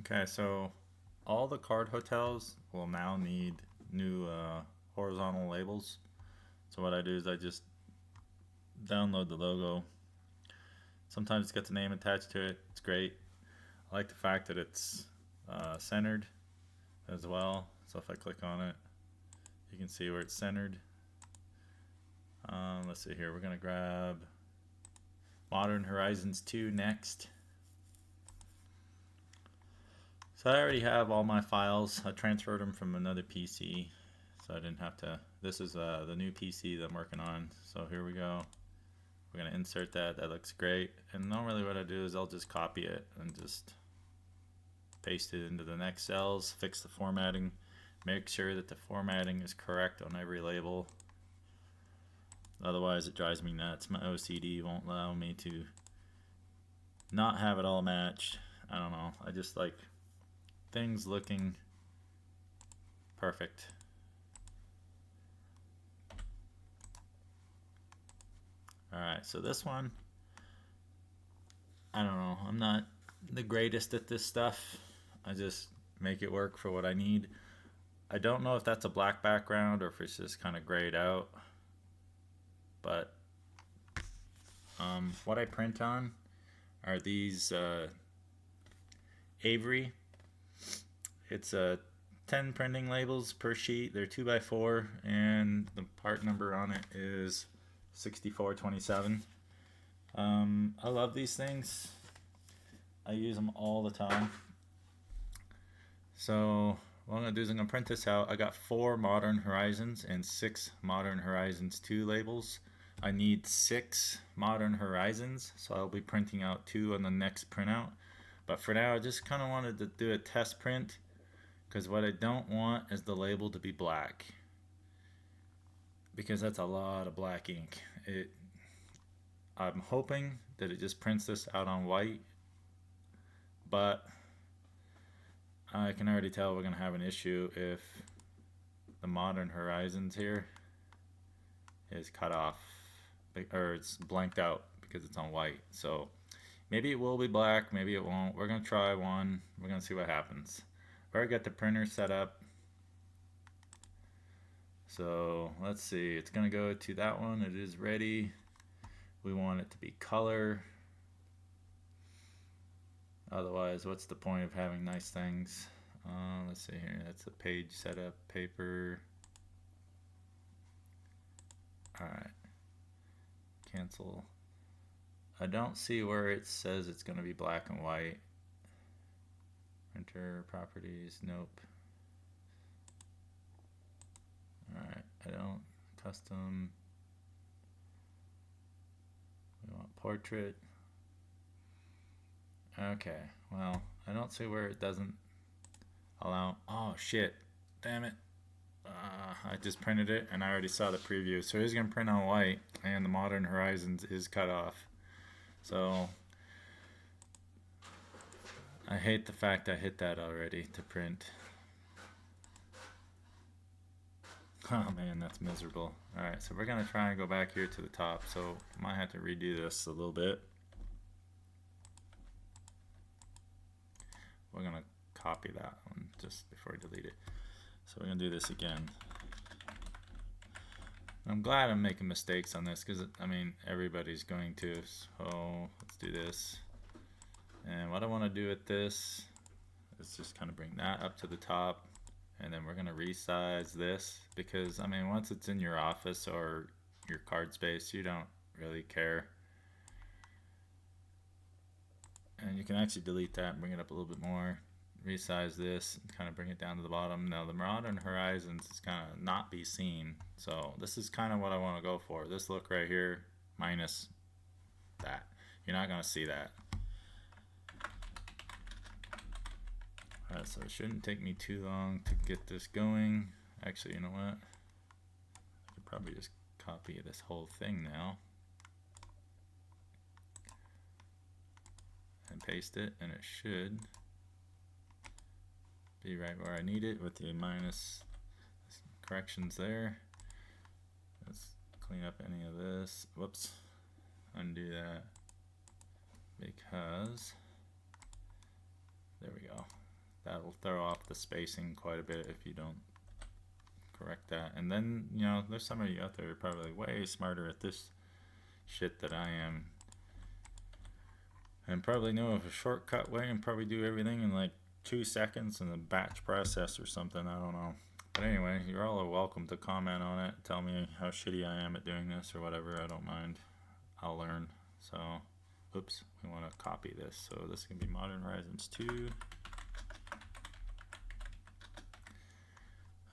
Okay, so all the card hotels will now need new horizontal labels. So what I do is I just download the logo. Sometimes it's got the name attached to it. It's great. I like the fact that it's centered as well. So if I click on it, you can see where it's centered. Let's see here. We're gonna grab Modern Horizons 2 next. So I already have all my files. I transferred them from another PC, so I didn't have to. This is the new PC that I'm working on. So here we go. We're gonna insert that. That looks great. And normally what I do is I'll just copy it and just paste it into the next cells, fix the formatting, make sure that the formatting is correct on every label. Otherwise it drives me nuts. My OCD won't allow me to not have it all matched. I don't know. I just like things looking perfect. Alright, so this one, I don't know. I'm not the greatest at this stuff. I just make it work for what I need. I don't know if that's a black background or if it's just kind of grayed out. But what I print on are these Avery. It's 10 printing labels per sheet. They're 2x4 and the part number on it is 6427. I love these things. I use them all the time. So what I'm going to do is I'm going to print this out. I got 4 Modern Horizons and 6 Modern Horizons 2 labels. I need 6 Modern Horizons, so I'll be printing out 2 on the next printout. But for now, I just kind of wanted to do a test print because what I don't want is the label to be black, because that's a lot of black ink. I'm hoping that it just prints this out on white, but I can already tell we're going to have an issue if the Modern Horizons here is cut off, or it's blanked out because it's on white. So maybe it will be black, maybe it won't. We're going to try one. We're going to see what happens. I already got the printer set up. So let's see. It's going to go to that one. It is ready. We want it to be color. Otherwise, what's the point of having nice things? Let's see here. That's the page setup paper. Alright. Cancel. I don't see where it says it's going to be black and white. Printer properties. Nope. Alright. I don't. Custom. We want portrait. Okay. Well, I don't see where it doesn't allow. Oh, shit. Damn it. I just printed it and I already saw the preview. So it's going to print on white and the Modern Horizons is cut off. So I hate the fact I hit that already to print. Oh man, that's miserable. Alright, so we're going to try and go back here to the top. So I might have to redo this a little bit. We're going to copy that one just before I delete it. So we're going to do this again. I'm glad I'm making mistakes on this because, I mean, everybody's going to. So let's do this. And what I want to do with this is just kind of bring that up to the top. And then we're going to resize this because, I mean, once it's in your office or your card space, you don't really care. And you can actually delete that and bring it up a little bit more. Resize this and kind of bring it down to the bottom. Now the Modern Horizons is kind of not be seen, so this is kind of what I want to go for. This look right here minus that. You're not going to see that. Alright, so it shouldn't take me too long to get this going. Actually, you know what? I could probably just copy this whole thing now and paste it, and it should be right where I need it with the minus corrections there. Let's clean up any of this. Whoops. Undo that. Because there we go. That'll throw off the spacing quite a bit if you don't correct that. And then, you know, there's some of you out there who are probably way smarter at this shit than I am, and probably know of a shortcut way and probably do everything in like 2 seconds in a batch process or something. I don't know. But anyway, you're all welcome to comment on it. Tell me how shitty I am at doing this or whatever. I don't mind. I'll learn. So, oops, we want to copy this. So this can be Modern Horizons 2.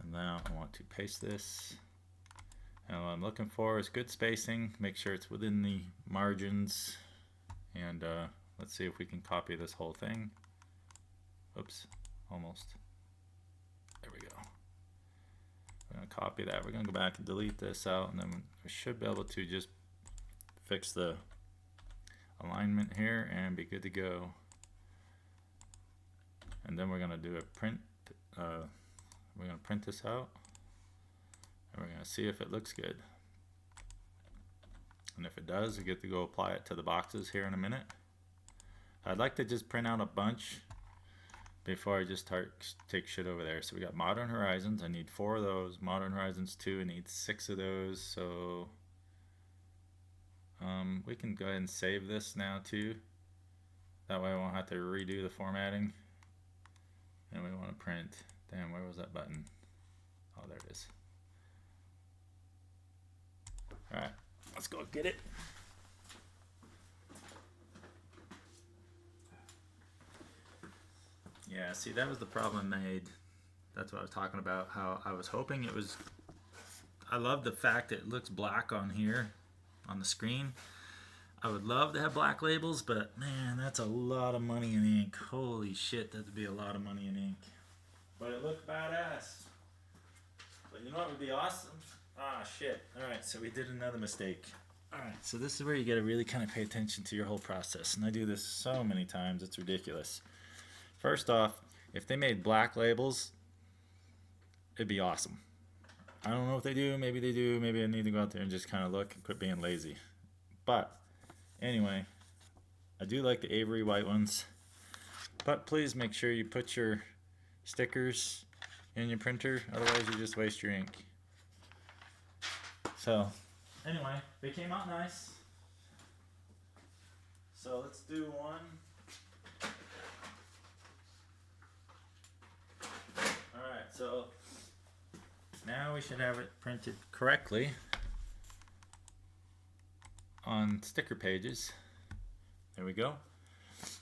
And now I want to paste this. And what I'm looking for is good spacing. Make sure it's within the margins. And let's see if we can copy this whole thing. Oops, almost. There we go. We're going to copy that. We're going to go back and delete this out, and then we should be able to just fix the alignment here and be good to go. And then we're going to do a print. We're going to print this out, and we're going to see if it looks good. And if it does, we get to go apply it to the boxes here in a minute. I'd like to just print out a bunch before I just take shit over there. So we got Modern Horizons. I need 4 of those. Modern Horizons 2, I need 6 of those. So we can go ahead and save this now too. That way I won't have to redo the formatting. And we want to print. Damn, where was that button? Oh, there it is. Alright, let's go get it. Yeah, see, that was the problem I made. That's what I was talking about, how I was hoping it was... I love the fact that it looks black on here, on the screen. I would love to have black labels, but man, that's a lot of money in ink. Holy shit, that'd be a lot of money in ink. But it looked badass. But you know what would be awesome? Ah, shit. Alright, so we did another mistake. Alright, so this is where you gotta really kind of pay attention to your whole process. And I do this so many times, it's ridiculous. First off, if they made black labels, it'd be awesome. I don't know if they do, maybe they do, maybe I need to go out there and just kind of look and quit being lazy. But, anyway, I do like the Avery white ones. But please make sure you put your stickers in your printer, otherwise you just waste your ink. So, anyway, they came out nice. So let's do one. Alright, so now we should have it printed correctly on sticker pages. There we go.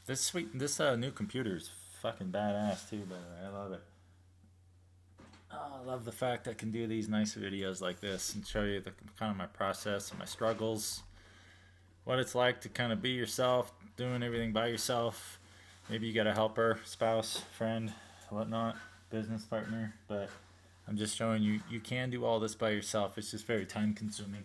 This new computer is fucking badass too, by the way. I love it. Oh, I love the fact I can do these nice videos like this and show you the kind of my process and my struggles, what it's like to kind of be yourself, doing everything by yourself. Maybe you got a helper, spouse, friend, whatnot, business partner, but I'm just showing you you can do all this by yourself. It's just very time consuming.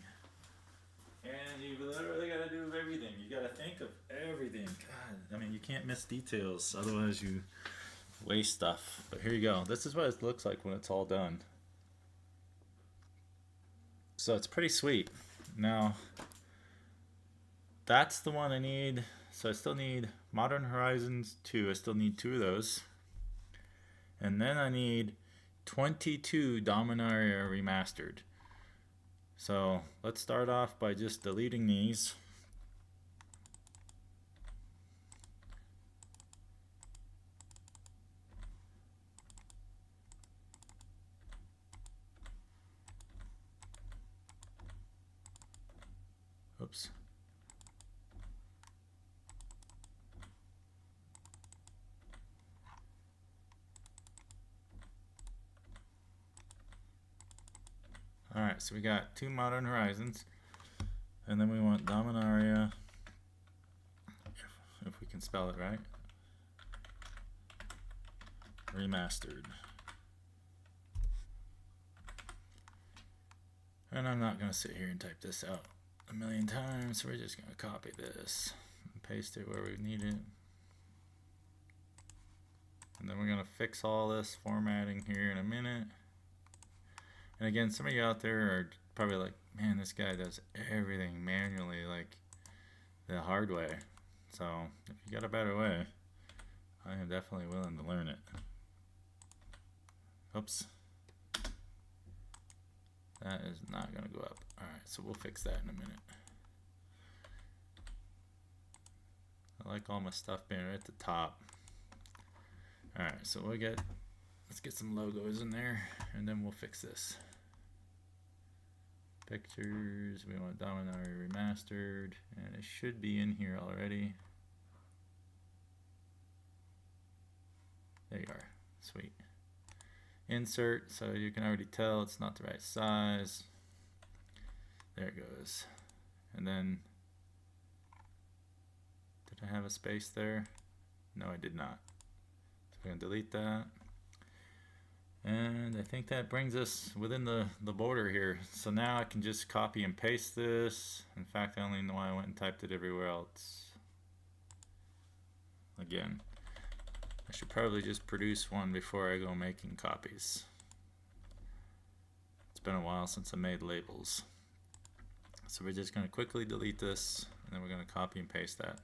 And you literally got to do everything. You got to think of everything. God, I mean, you can't miss details, otherwise you waste stuff. But here you go. This is what it looks like when it's all done. So it's pretty sweet. Now, that's the one I need. So I still need Modern Horizons 2. I still need 2 of those. And then I need 22 Dominaria Remastered. So let's start off by just deleting these. Oops. Alright, so we got 2 Modern Horizons, and then we want Dominaria, if we can spell it right, Remastered. And I'm not going to sit here and type this out a million times, so we're just going to copy this and paste it where we need it. And then we're going to fix all this formatting here in a minute. And again, some of you out there are probably like, man, this guy does everything manually, like the hard way. So if you got a better way, I am definitely willing to learn it. Oops. That is not going to go up. Alright, so we'll fix that in a minute. I like all my stuff being right at the top. Alright, so let's get some logos in there, and then we'll fix this. Pictures, we want Dominaria Remastered, and it should be in here already. There you are. Sweet. Insert, so you can already tell it's not the right size. There it goes. And then, did I have a space there? No, I did not. So we're going to delete that. And I think that brings us within the border here. So now I can just copy and paste this. In fact, I only know why I went and typed it everywhere else. Again, I should probably just produce one before I go making copies. It's been a while since I made labels. So we're just going to quickly delete this, and then we're going to copy and paste that,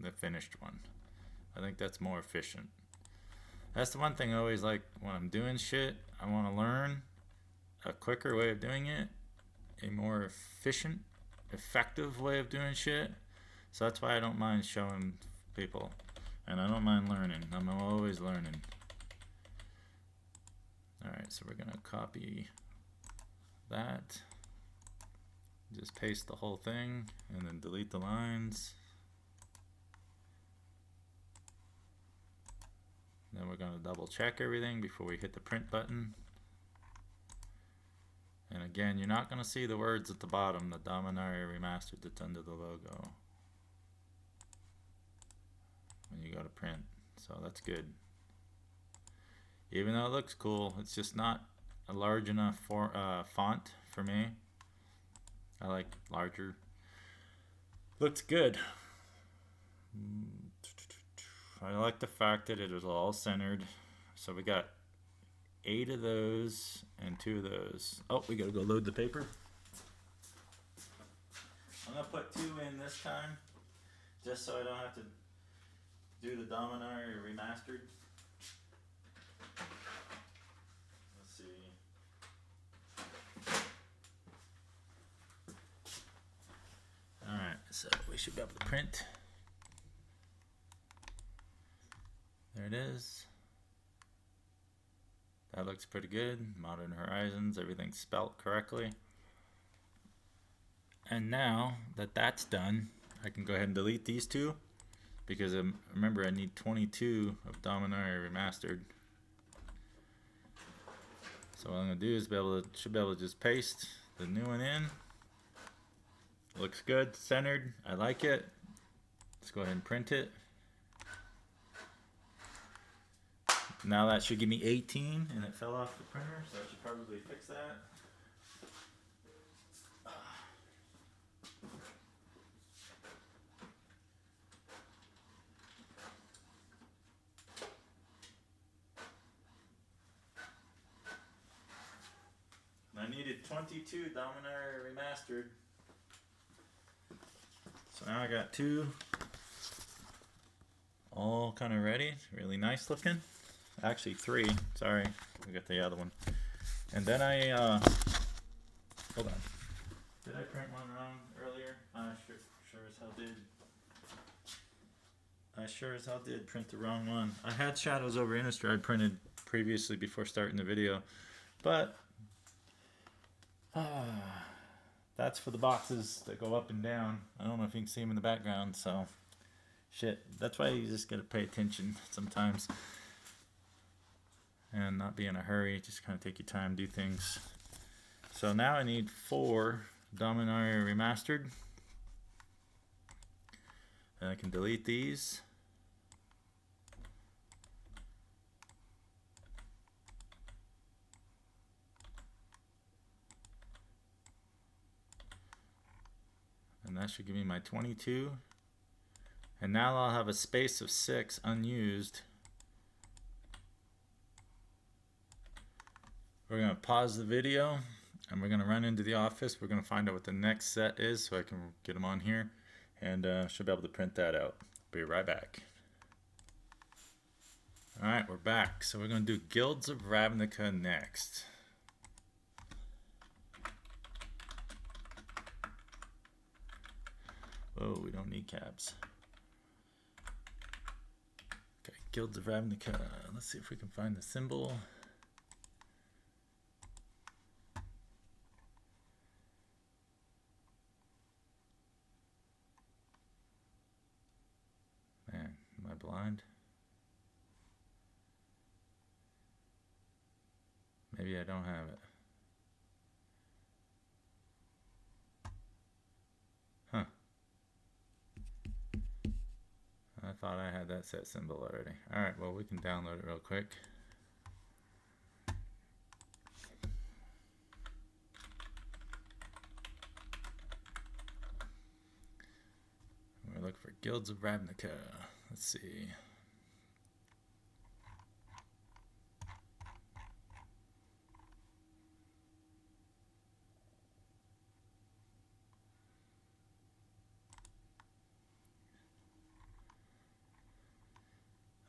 the finished one. I think that's more efficient. That's the one thing I always like when I'm doing shit. I want to learn a quicker way of doing it, a more efficient, effective way of doing shit. So that's why I don't mind showing people, and I don't mind learning. I'm always learning. Alright, so we're going to copy that, just paste the whole thing, and then delete the lines. Then we're going to double check everything before we hit the print button. And again, you're not going to see the words at the bottom, the Dominaria Remastered that's under the logo, when you go to print. So that's good. Even though it looks cool, it's just not a large enough font for me. I like larger. Looks good. I like the fact that it is all centered. So we got 8 of those and 2 of those. Oh, we gotta go load the paper. I'm gonna put 2 in this time, just so I don't have to do the Dominaria Remastered. Let's see. Alright, so we should be able to print. There it is. That looks pretty good. Modern Horizons, everything's spelt correctly. And now that that's done, I can go ahead and delete these 2, because remember I need 22 of Dominaria Remastered. So what I'm gonna do is should be able to just paste the new one in. Looks good, centered. I like it. Let's go ahead and print it. Now that should give me 18, and it fell off the printer, so I should probably fix that. I needed 22 Dominaria Remastered. So now I got 2 all kind of ready, really nice looking. Actually 3, sorry, we got the other one. And then hold on. Did I print one wrong earlier? I sure as hell did. I sure as hell did print the wrong one. I had Shadows over Innistrad printed previously before starting the video, but that's for the boxes that go up and down. I don't know if you can see them in the background, so shit. That's why you just gotta pay attention sometimes and not be in a hurry. Just kind of take your time, do things. So now I need 4 Dominaria Remastered, and I can delete these. And that should give me my 22. And now I'll have a space of 6 unused. We're going to pause the video, and we're going to run into the office. We're going to find out what the next set is so I can get them on here, and should be able to print that out. Be right back. Alright, we're back. So we're going to do Guilds of Ravnica next. Oh, we don't need cabs. Okay, Guilds of Ravnica. Let's see if we can find the symbol. Man, am I blind? Maybe I don't have it. Huh. I thought I had that set symbol already. Alright, well we can download it real quick. We're looking for Guilds of Ravnica. Let's see.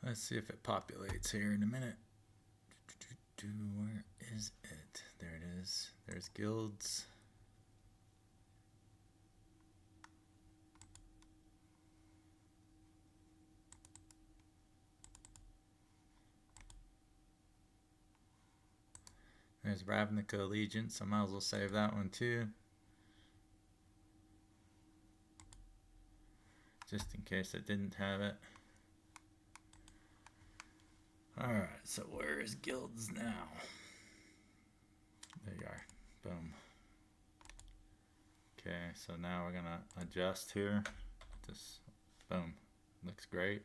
Let's see if it populates here in a minute. Where is it? There it is. There's guilds. There's Ravnica Allegiance. I might as well save that one too. Just in case I didn't have it. Alright, so where is guilds now? There you are. Boom. Okay, so now we're gonna adjust here. Just boom. Looks great.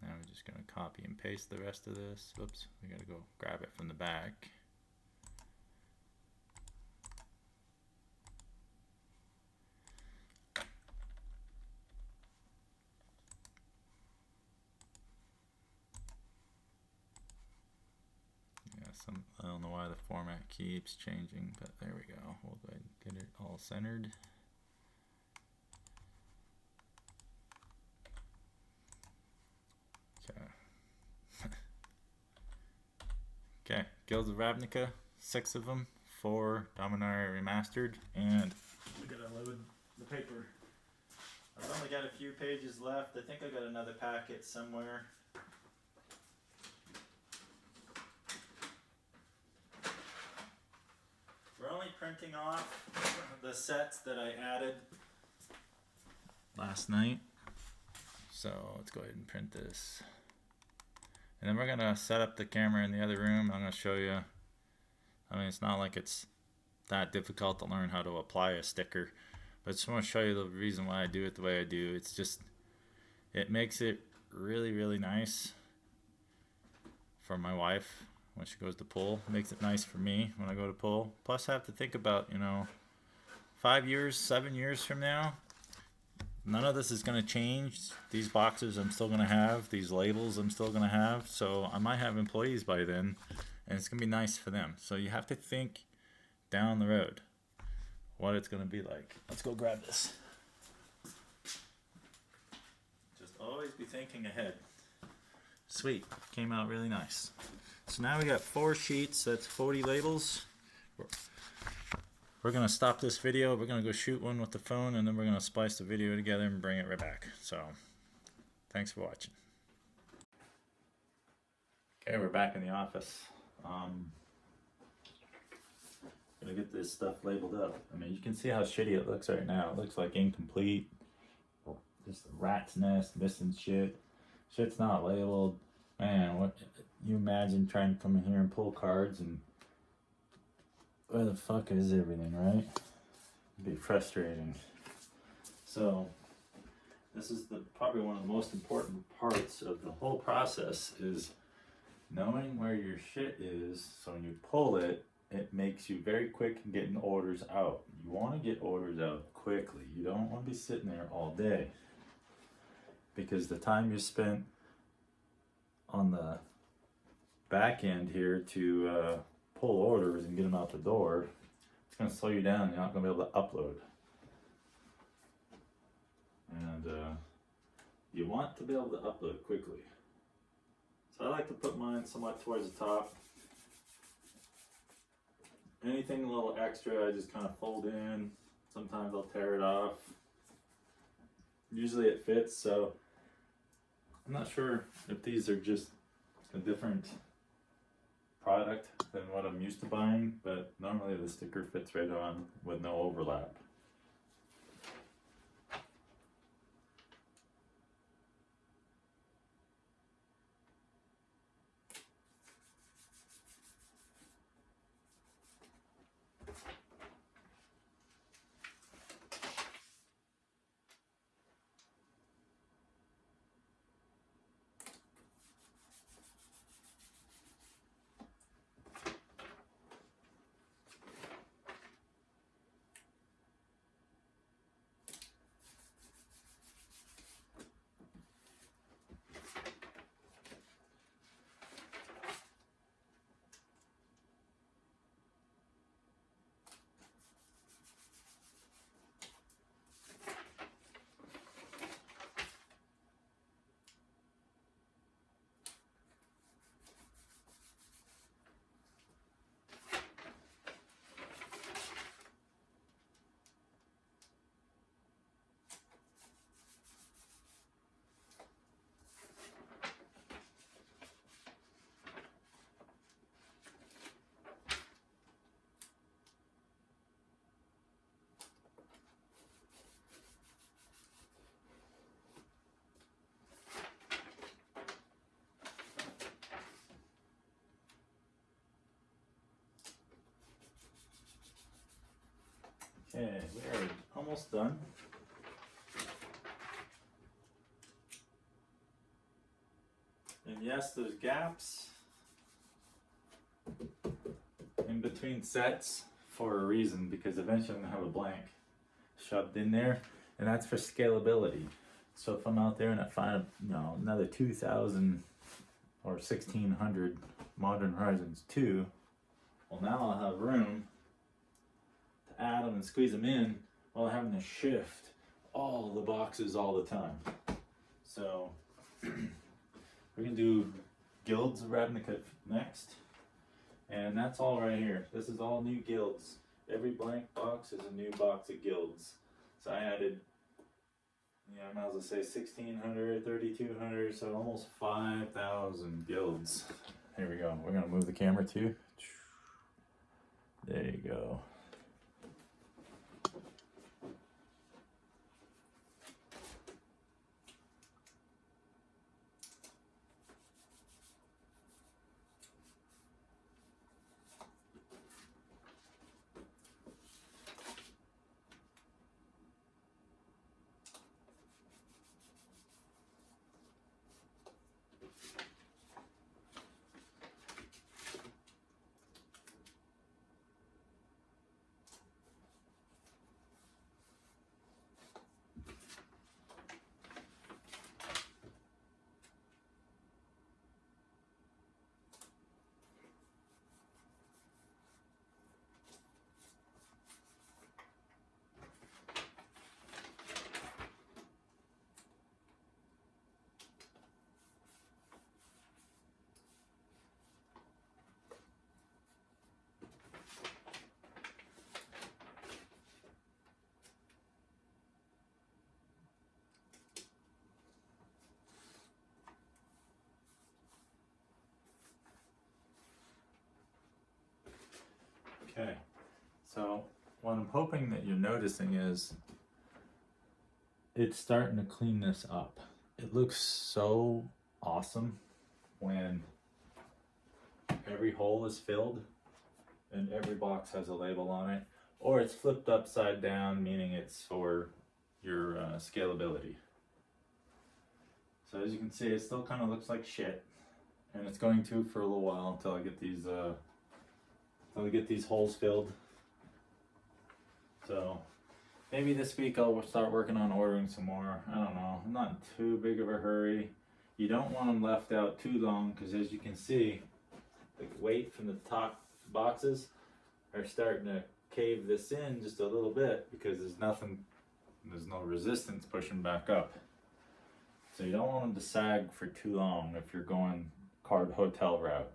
Now we're just gonna copy and paste the rest of this. Whoops, we gotta go grab it from the back. I don't know why the format keeps changing, but there we go. We'll go ahead and get it all centered. Okay. Okay, Guilds of Ravnica, 6 of them, 4 Dominaria Remastered, and we gotta load the paper. I've only got a few pages left. I think I got another packet somewhere. We're only printing off the sets that I added last night. So let's go ahead and print this. And then we're going to set up the camera in the other room. I'm going to show you. I mean, it's not like it's that difficult to learn how to apply a sticker. But I just want to show you the reason why I do it the way I do. It's just, it makes it really, really nice for my wife when she goes to pull. It makes it nice for me when I go to pull. Plus I have to think about, 5 years, 7 years from now, none of this is going to change. These boxes I'm still going to have. These labels I'm still going to have. So I might have employees by then, and it's going to be nice for them. So you have to think down the road what it's going to be like. Let's go grab this. Just always be thinking ahead. Sweet. Came out really nice. So now we got 4 sheets. That's 40 labels. We're going to stop this video. We're going to go shoot one with the phone, and then we're going to splice the video together and bring it right back. So, thanks for watching. Okay, we're back in the office. Gonna get this stuff labeled up. I mean, you can see how shitty it looks right now. It looks like incomplete. Just a rat's nest, missing shit. Shit's not labeled. Man, what you imagine trying to come in here and pull cards, and where the fuck is everything, right? It'd be frustrating. So this is probably one of the most important parts of the whole process, is knowing where your shit is, so when you pull it, it makes you very quick in getting orders out. You want to get orders out quickly. You don't want to be sitting there all day, because the time you spent on the back end here to pull orders and get them out the door, it's going to slow you down. You're not going to be able to upload. And you want to be able to upload quickly. So I like to put in somewhat towards the top. Anything a little extra, I just kind of fold in. Sometimes I'll tear it off. Usually it fits, so I'm not sure if these are just a different product than what I'm used to buying, but normally the sticker fits right on with no overlap. Okay, we're almost done. And yes, there's gaps in between sets for a reason, because eventually I'm gonna have a blank shoved in there, and that's for scalability. So if I'm out there and I find, you know, another 2,000 or 1,600 Modern Horizons 2, well, now I'll have room to add them and squeeze them in while having to shift all the boxes all the time. So we're gonna do Guilds of Ravnica next, and that's all right here. This is all new Guilds. Every blank box is a new box of Guilds. So I added, yeah, I might as well say 1,600, 3,200, so almost 5,000 Guilds. Here we go. We're gonna move the camera too. There you go. Okay, so what I'm hoping that you're noticing is it's starting to clean this up. It looks so awesome when every hole is filled and every box has a label on it, or it's flipped upside down, meaning it's for your scalability. So as you can see, it still kind of looks like shit, and it's going to for a little while until I get these holes filled. So maybe this week I'll start working on ordering some more. I don't know. I'm not in too big of a hurry. You don't want them left out too long, because as you can see, the weight from the top boxes are starting to cave this in just a little bit, because there's no resistance pushing back up. So you don't want them to sag for too long if you're going card hotel route.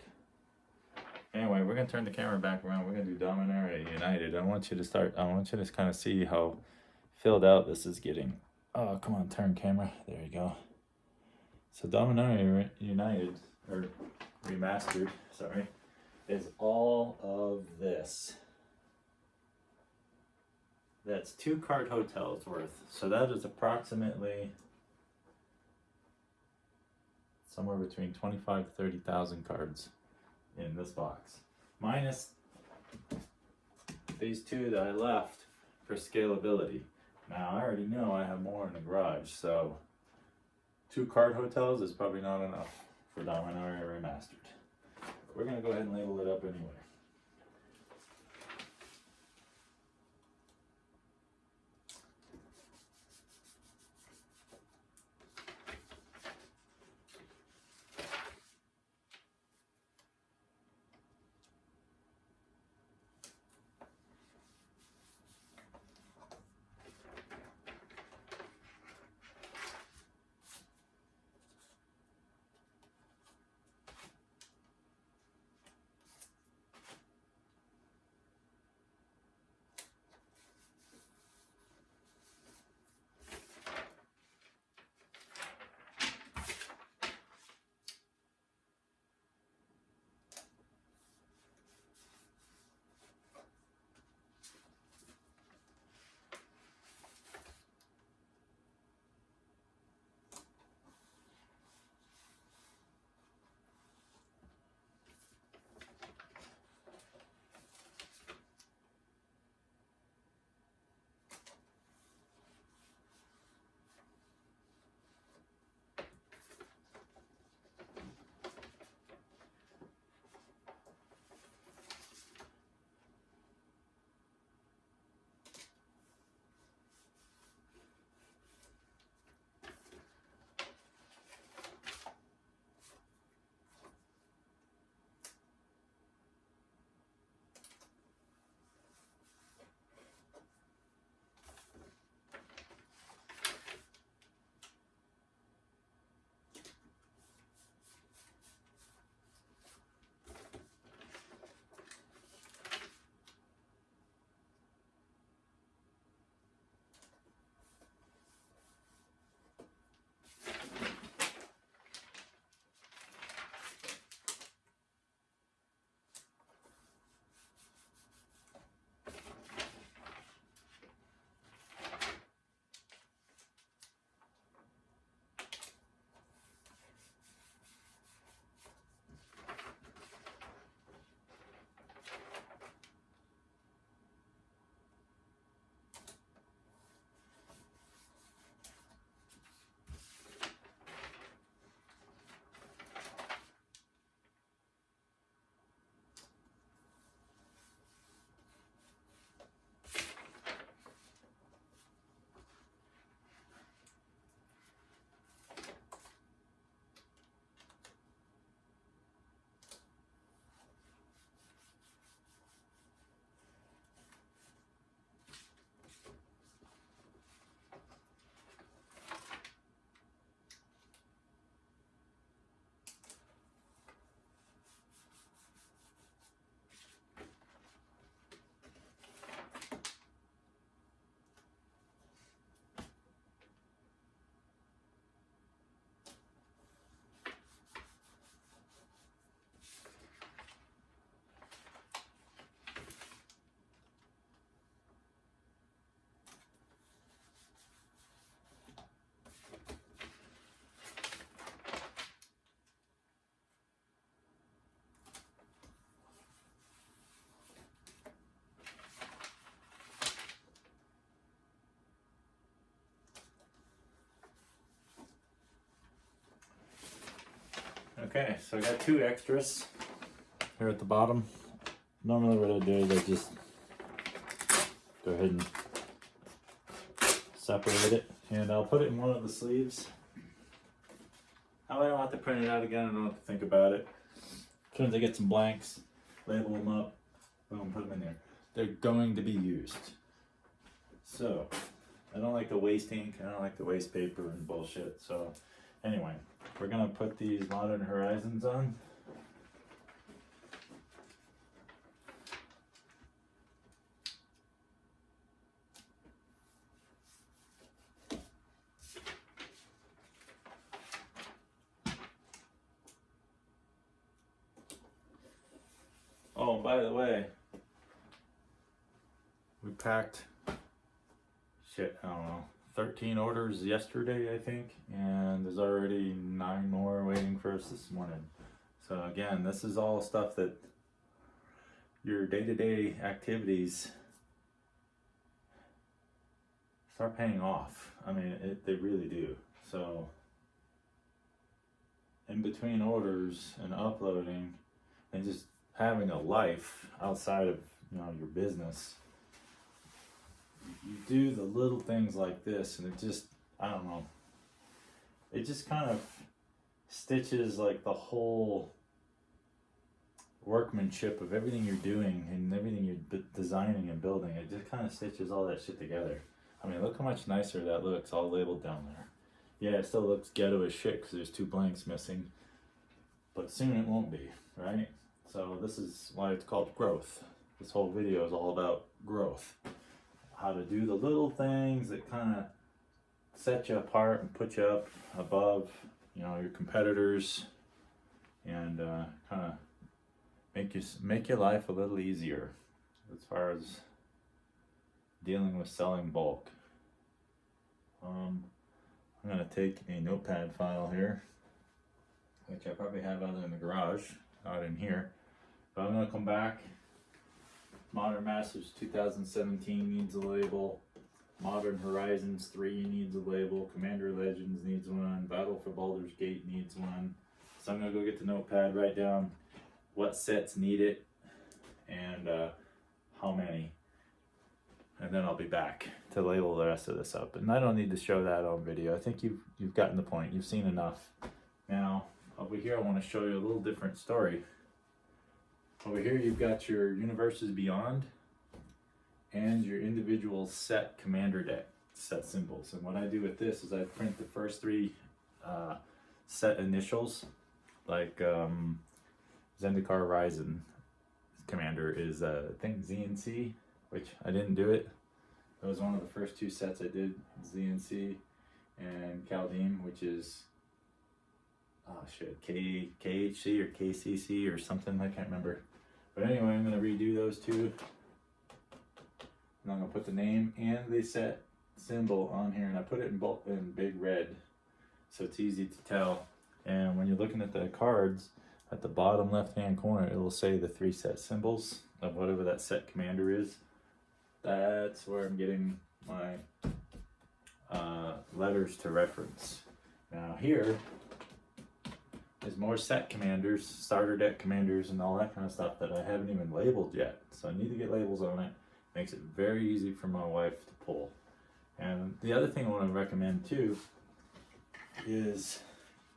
Anyway, we're gonna turn the camera back around. We're gonna do Dominaria United. I want you to kind of see how filled out this is getting. Oh, come on, turn camera. There you go. So Dominaria United, or Remastered, sorry, is all of this. That's 2 card hotels worth. So that is approximately somewhere between 25 to 30,000 cards in this box. Minus these 2 that I left for scalability. Now I already know I have more in the garage, so 2 card hotels is probably not enough for Dominaria Remastered. We're gonna go ahead and label it up anyway. Okay, so I got 2 extras here at the bottom. Normally what I do is I just go ahead and separate it, and I'll put it in one of the sleeves. That way I don't have to print it out again, I don't have to think about it. As soon as I get some blanks, label them up, boom, put them in there. They're going to be used. So, I don't like to waste ink, I don't like to waste paper and bullshit, so Anyway, we're gonna put these Modern Horizons on. Oh, by the way, we packed, shit, I don't know, 13 orders yesterday, I think, and there's already 9 more waiting for us this morning. So again, this is all stuff that your day-to-day activities start paying off. I mean, they really do. So in between orders and uploading and just having a life outside of, you know, your business, you do the little things like this, and it just, I don't know, it just kind of stitches like the whole workmanship of everything you're doing and everything you're designing and building. It just kind of stitches all that shit together. I mean, look how much nicer that looks, all labeled down there. Yeah, it still looks ghetto as shit because there's 2 blanks missing, but soon it won't be, right? So this is why it's called growth. This whole video is all about growth. How to do the little things that kind of set you apart and put you up above, you know, your competitors, and kind of make your life a little easier as far as dealing with selling bulk. I'm gonna take a notepad file here, which I probably have out in the garage, not in here. But I'm gonna come back. Modern Masters 2017 needs a label. Modern Horizons 3 needs a label. Commander Legends needs one. Battle for Baldur's Gate needs one. So I'm gonna go get the notepad, write down what sets need it and how many. And then I'll be back to label the rest of this up. And I don't need to show that on video. I think you've gotten the point. You've seen enough. Now, over here I want to show you a little different story. Over here you've got your Universes Beyond and your individual set commander deck set symbols. And what I do with this is I print the first 3 set initials, like Zendikar Ryzen commander is I think ZNC, which I didn't do it. That was one of the first 2 sets I did, ZNC, and Kaldheim, which is KHC or KCC or something, I can't remember. But anyway, I'm gonna redo those 2, and I'm gonna put the name and the set symbol on here, and I put it in big red, so it's easy to tell. And when you're looking at the cards, at the bottom left-hand corner, it will say the 3 set symbols of whatever that set commander is. That's where I'm getting my letters to reference. Now here is more set commanders, starter deck commanders, and all that kind of stuff that I haven't even labeled yet. So I need to get labels on it. Makes it very easy for my wife to pull. And the other thing I want to recommend too is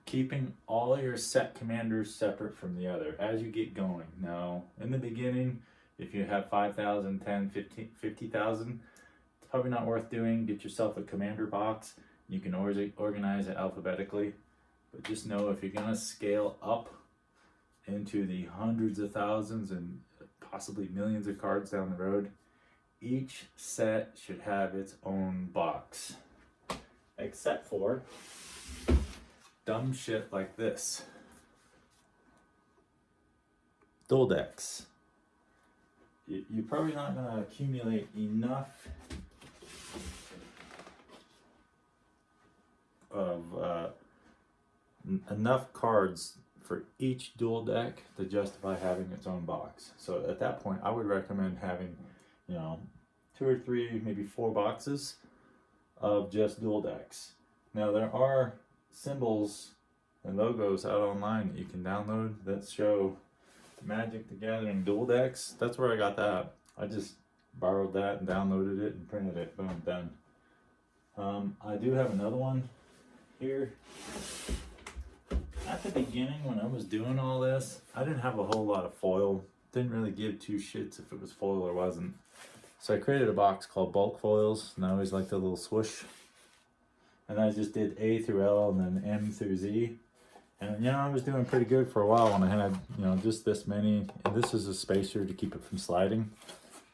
keeping all your set commanders separate from the other as you get going. Now, in the beginning, if you have 5,000, 10, 15, 50,000, it's probably not worth doing. Get yourself a commander box. You can organize it alphabetically. But just know if you're going to scale up into the hundreds of thousands and possibly millions of cards down the road, each set should have its own box. Except for dumb shit like this. Dual decks. You're probably not going to accumulate enough of enough cards for each dual deck to justify having its own box. So at that point, I would recommend having, you know, 2 or 3, maybe 4 boxes of just dual decks. Now there are symbols and logos out online that you can download that show Magic the Gathering dual decks. That's where I got that. I just borrowed that and downloaded it and printed it. Boom, done. I do have another one here. At the beginning, when I was doing all this, I didn't have a whole lot of foil. Didn't really give 2 shits if it was foil or wasn't. So I created a box called Bulk Foils, and I always like the little swoosh. and I just did A through L and then M through Z. And you know, I was doing pretty good for a while when I had, you know, just this many, and this is a spacer to keep it from sliding.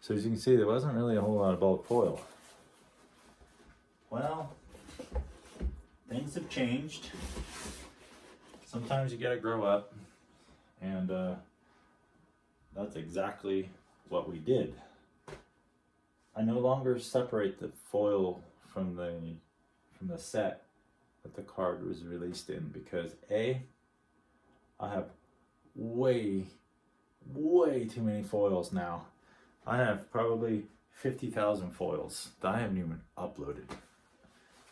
So as you can see, there wasn't really a whole lot of bulk foil. Well, things have changed. Sometimes you gotta grow up, and that's exactly what we did. I no longer separate the foil from the set that the card was released in, because A, I have way too many foils now. I have probably 50,000 foils that I haven't even uploaded.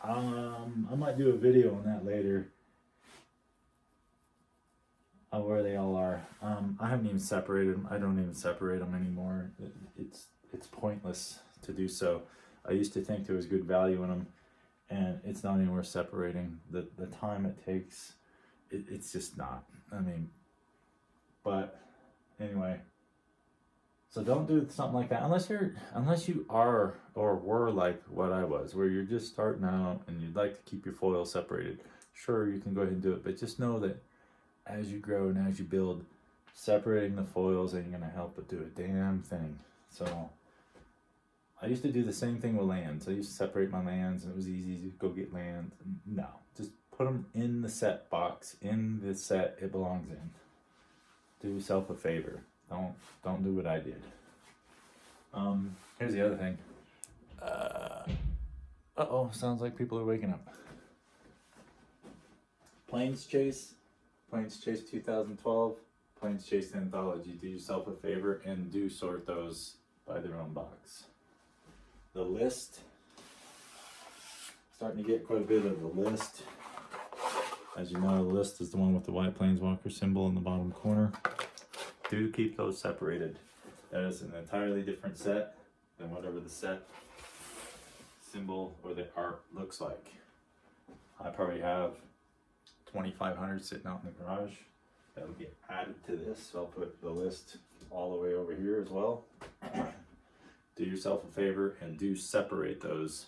I might do a video on that later of where they all are. I haven't even separated them. I don't even separate them anymore. It's pointless to do so. I used to think there was good value in them, and it's not even worth separating. The time it takes, it's just not. I mean, but anyway. So don't do something like that unless you are or were like what I was, where you're just starting out and you'd like to keep your foil separated. Sure, you can go ahead and do it, but just know that as you grow and as you build, separating the foils ain't gonna help but do a damn thing. So I used to do the same thing with lands. I used to separate my lands, and it was easy to go get lands. No, just put them in the set box, in the set it belongs in. Do yourself a favor. Don't do what I did. Here's the other thing. Uh-oh, sounds like people are waking up. Planes Chase 2012, Planes Chase Anthology. Do yourself a favor and do sort those by their own box. The list, starting to get quite a bit of the list. As you know, the list is the one with the white Planeswalker symbol in the bottom corner. Do keep those separated. That is an entirely different set than whatever the set symbol or the art looks like. I probably have 2,500 sitting out in the garage. That'll get added to this, so I'll put the list all the way over here as well. Do yourself a favor and do separate those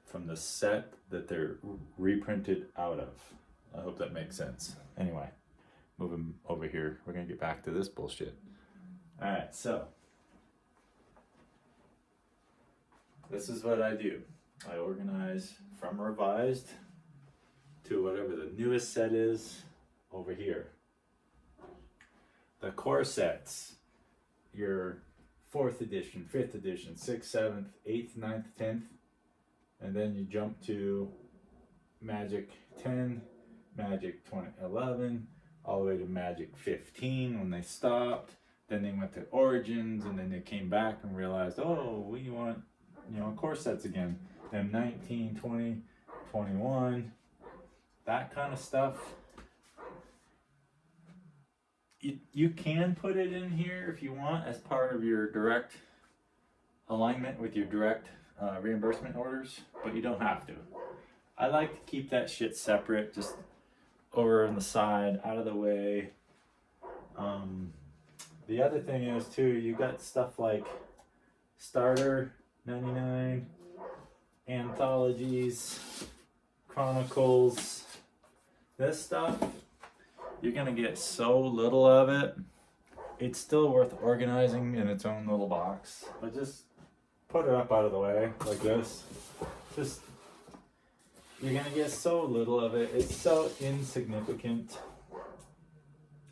from the set that they're reprinted out of. I hope that makes sense. Anyway, moving over here, we're gonna get back to this bullshit. All right, so this is what I do. I organize from revised to whatever the newest set is over here. The core sets, your 4th edition, 5th edition, 6th, 7th, 8th, 9th, 10th, and then you jump to Magic 10, Magic 2011, all the way to Magic 15 when they stopped. Then they went to Origins, and then they came back and realized, oh, we want, core sets again. Then 19, 20, 21, that kind of stuff. You can put it in here if you want as part of your direct alignment with your direct reimbursement orders, but you don't have to. I like to keep that shit separate, just over on the side, out of the way. The other thing is too, you got stuff like Starter 99, Anthologies, Chronicles. This stuff, you're gonna get so little of it. It's still worth organizing in its own little box, but just put it up out of the way like this. Just, you're gonna get so little of it. It's so insignificant.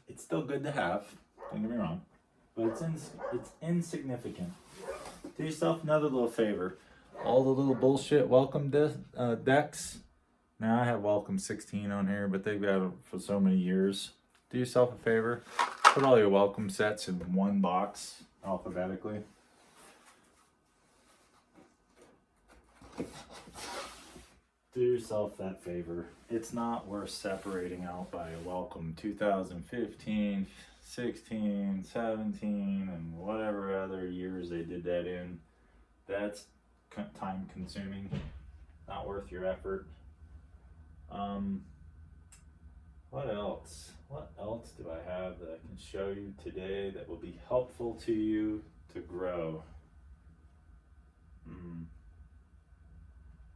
It's still good to have, don't get me wrong, but it's insignificant. Do yourself another little favor. All the little bullshit welcome decks. Now I have Welcome 16 on here, but they've got it for so many years. Do yourself a favor. Put all your welcome sets in one box alphabetically. Do yourself that favor. It's not worth separating out by a welcome 2015, 16, 17, and whatever other years they did that in. That's time consuming. Not worth your effort. What else? What else do I have that I can show you today that will be helpful to you to grow?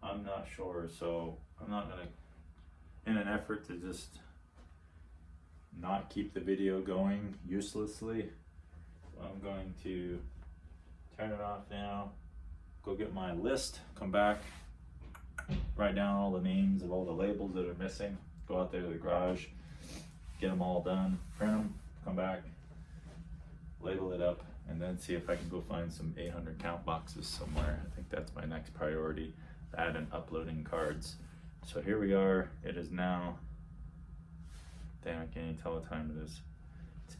I'm not sure, so I'm not gonna, in an effort to just not keep the video going uselessly, I'm going to turn it off now, go get my list, come back, write down all the names of all the labels that are missing, go out there to the garage, get them all done, print them, come back, label it up, and then see if I can go find some 800 count boxes somewhere. I think that's my next priority, that and uploading cards. So here we are, it is now, damn, I can't even tell what time it is. It's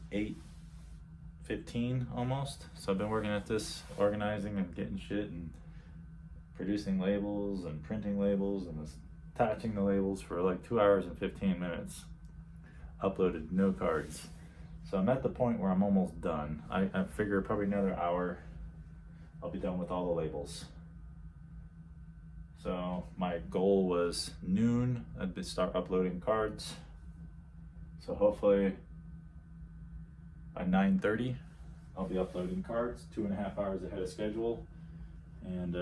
8:15 almost. So I've been working at this, organizing and getting shit and producing labels and printing labels and attaching the labels for like 2 hours and 15 minutes. Uploaded no cards. So I'm at the point where I'm almost done. I figure probably another hour I'll be done with all the labels. So my goal was noon, I'd start uploading cards. So hopefully by 9:30 I'll be uploading cards, 2.5 hours ahead of schedule. And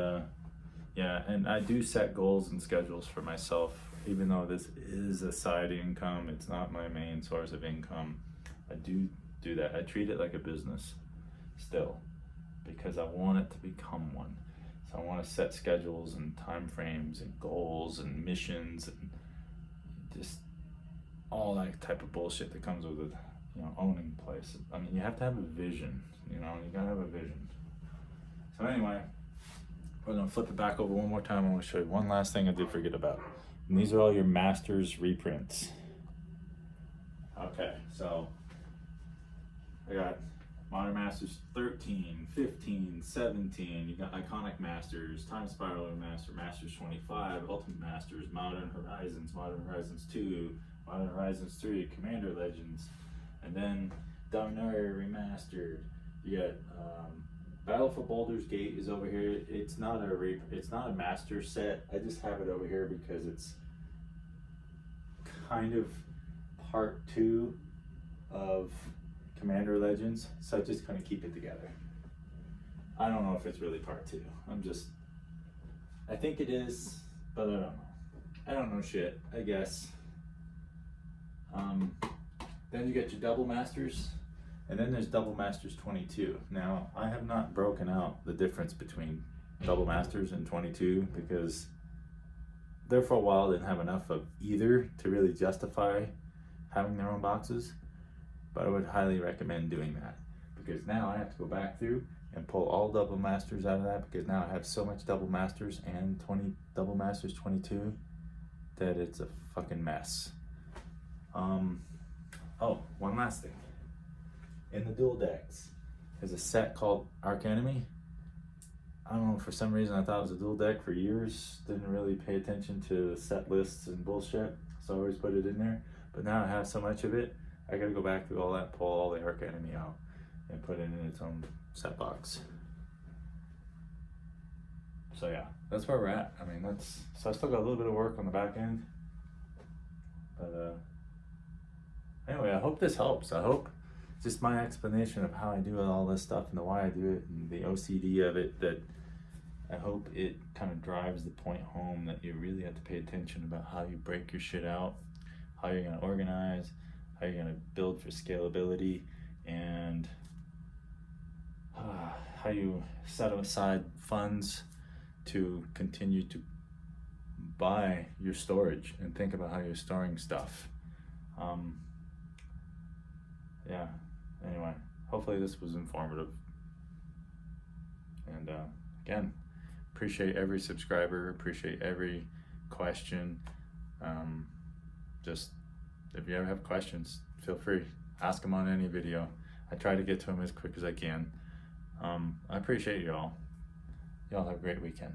yeah, and I do set goals and schedules for myself, even though this is a side income, it's not my main source of income. I do that. I treat it like a business still, because I want it to become one. So I want to set schedules and time frames and goals and missions and just all that type of bullshit that comes with it, you know, owning a place. I mean, you have to have a vision, you know, you gotta have a vision. So anyway, we're gonna flip it back over one more time. I want to show you one last thing I did forget about. And these are all your Masters reprints. Okay, so I got Modern Masters 13, 15, 17, you got Iconic Masters, Time Spiral Master, Masters 25, Ultimate Masters, Modern Horizons 2, Modern Horizons 3, Commander Legends, and then Dominaria Remastered. You got Battle for Baldur's Gate is over here. It's not a master set. I just have it over here because it's kind of part 2 of Commander Legends, so I just kind of keep it together. I don't know if it's really part 2. I think it is, but I don't know. I don't know shit, I guess. Then you get your Double Masters, and then there's Double Masters 22. Now, I have not broken out the difference between Double Masters and 22 because there for a while didn't have enough of either to really justify having their own boxes. But I would highly recommend doing that, because now I have to go back through and pull all Double Masters out of that, because now I have so much Double Masters and 20 Double Masters 22 that it's a fucking mess. Oh, one last thing. In the dual decks, there's a set called Arch Enemy. I don't know, for some reason I thought it was a dual deck for years. Didn't really pay attention to set lists and bullshit, so I always put it in there. But now I have so much of it, I gotta go back through all that, pull all the Arch Enemy out, and put it in its own set box. So yeah, that's where we're at. I mean, so I still got a little bit of work on the back end. But anyway, I hope this helps. I hope just my explanation of how I do all this stuff and the why I do it and the OCD of it, that I hope it kind of drives the point home that you really have to pay attention about how you break your shit out, how you're gonna organize, how you're gonna build for scalability, and how you set aside funds to continue to buy your storage and think about how you're storing stuff. Yeah, anyway, hopefully this was informative. And again, appreciate every subscriber, appreciate every question. Just if you ever have questions, feel free, ask them on any video. I try to get to them as quick as I can. I appreciate y'all. Y'all have a great weekend.